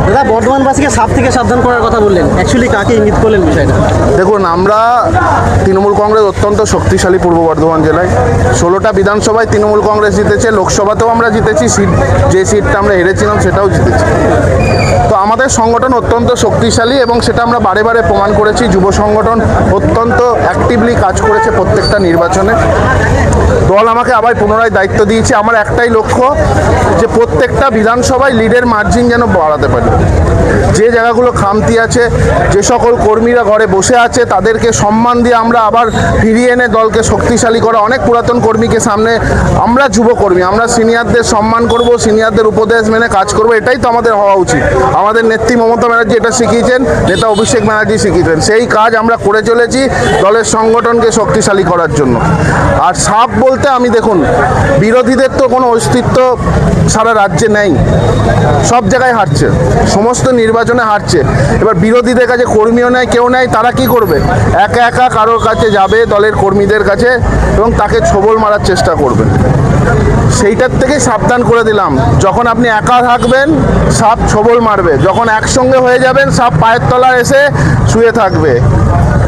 দাদা বর্ধমানবাসীকে সাপ থেকে সাবধান করার কথা বললেন, অ্যাকচুয়ালি কাকে ইঙ্গিত করলেন বিষয়টা? দেখুন, আমরা তৃণমূল কংগ্রেস অত্যন্ত শক্তিশালী পূর্ব বর্ধমান জেলায়। 16টা বিধানসভায় তৃণমূল কংগ্রেস জিতেছে, লোকসভাতেও আমরা জিতেছি, যে সিটটা আমরা হেরেছিলাম সেটাও জিতেছি। তো আমাদের সংগঠন অত্যন্ত শক্তিশালী এবং সেটা আমরা বারে বারে প্রমাণ করেছি। যুব সংগঠন অত্যন্ত অ্যাক্টিভলি কাজ করেছে প্রত্যেকটা নির্বাচনে। দল আমাকে আবার পুনরায় দায়িত্ব দিয়েছে। আমার একটাই লক্ষ্য যে প্রত্যেকটা বিধানসভায় লিডের মার্জিন যেন বাড়াতে পারি। যে জায়গাগুলো খামতি আছে, যে সকল কর্মীরা ঘরে বসে আছে, তাদেরকে সম্মান দিয়ে আমরা আবার ফিরিয়ে এনে দলকে শক্তিশালী করা। অনেক পুরাতন কর্মীকে সামনে, আমরা যুবকর্মী, আমরা সিনিয়রদের সম্মান করব, সিনিয়রদের উপদেশ মেনে কাজ করব, এটাই তো আমাদের হওয়া উচিত। আমাদের নেত্রী মমতা ব্যানার্জি এটা শিখিয়েছেন, নেতা অভিষেক ব্যানার্জি শিখিয়েছেন, সেই কাজ আমরা করে চলেছি দলের সংগঠনকে শক্তিশালী করার জন্য। আর সাপ বলতে আমি দেখুন, বিরোধীদের তো কোনো অস্তিত্ব সারা রাজ্যে নেই, সব জায়গায় হারছে, সমস্ত নির্বাচনে হারছে। এবার বিরোধীদের কাছে কর্মীও নেই, কেউ নেই, তারা কি করবে? একা একা কারোর কাছে যাবে, দলের কর্মীদের কাছে, এবং তাকে ছোবল মারার চেষ্টা করবে। সেইটার থেকে সাবধান করে দিলাম। যখন আপনি একা থাকবেন সাপ ছোবল মারবে, যখন একসঙ্গে হয়ে যাবেন সাপ পায়ের তলায় এসে শুয়ে থাকবে,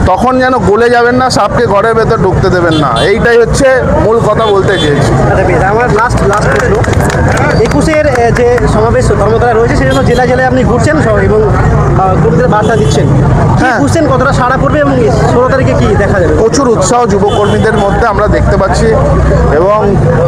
তখন যেন গলে যাবেন না, সাপকে ঘরের ভেতর ঢুকতে দেবেন না। এইটাই হচ্ছে মূল কথা বলতে চেয়েছি। আমার লাস্ট প্রশ্ন, 21-এর যে সমাবেশ ধর্মতলায় রয়েছে, সেই জন্য জেলায় জেলায় আপনি ঘুরছেন এবং কর্মীদের বার্তা দিচ্ছেন, হ্যাঁ, ঘুরছেন, কতটা সাড়া পড়বে এবং 16 তারিখে কি দেখা যাবে? প্রচুর উৎসাহ যুবকর্মীদের মধ্যে আমরা দেখতে পাচ্ছি এবং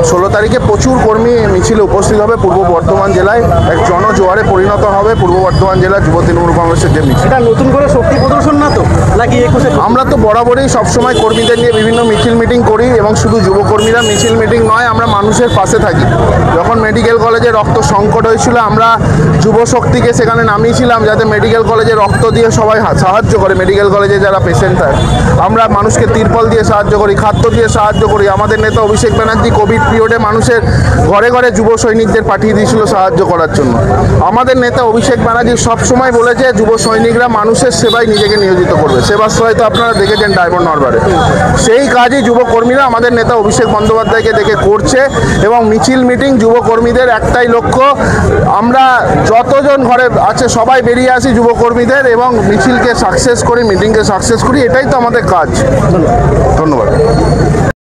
16 তারিখে প্রচুর কর্মী মিছিলে উপস্থিত হবে পূর্ব বর্ধমান জেলায়। এক জনজোয়ারে পরিণত হবে পূর্ব বর্ধমান জেলা যুব তৃণমূল কংগ্রেসের যে মিছিল। এটা নতুন করে শক্তি প্রদর্শন না তো, নাকি 21-এ? আমরা তো বরাবরই সবসময় কর্মীদের নিয়ে বিভিন্ন মিছিল মিটিং করি এবং শুধু যুবকর্মীরা মিছিল মিটিং নয়, আমরা মানুষের পাশে থাকি। যখন মেডিকেল কলেজে রক্ত সংকট হয়েছিল, আমরা যুব শক্তিকে সেখানে নামিয়েছিলাম যাতে মেডিকেল কলেজে রক্ত দিয়ে সবাই সাহায্য করে। মেডিকেল কলেজে যারা পেশেন্ট থাকে, আমরা মানুষকে তিরপল দিয়ে সাহায্য করি, খাদ্য দিয়ে সাহায্য করি। আমাদের নেতা অভিষেক ব্যানার্জি কোভিড পিরিয়ডে মানুষের ঘরে ঘরে যুব সৈনিকদের পাঠিয়ে দিয়েছিল সাহায্য করার জন্য। আমাদের নেতা অভিষেক ব্যানার্জি সবসময় বলেছে যুব সৈনিকরা মানুষের সেবায় নিজেকে নিয়োজিত করবে। সেবাশ্রয় তো আপনারা দেখেছেন ডায়মন্ড হারবারে, সেই কাজই যুবকর্মীরা আমাদের নেতা অভিষেক বন্দ্যোপাধ্যায়কে দেখে করছে। এবং মিছিল মিটিং যুবকর্মীদের একটাই লক্ষ্য, আমরা যতজন ঘরে আছে সবাই বেরিয়ে আসি যুবকর্মীদের এবং মিছিলকে সাকসেস করি, মিটিংকে সাকসেস করি, এটাই তো আমাদের কাজ। ধন্যবাদ।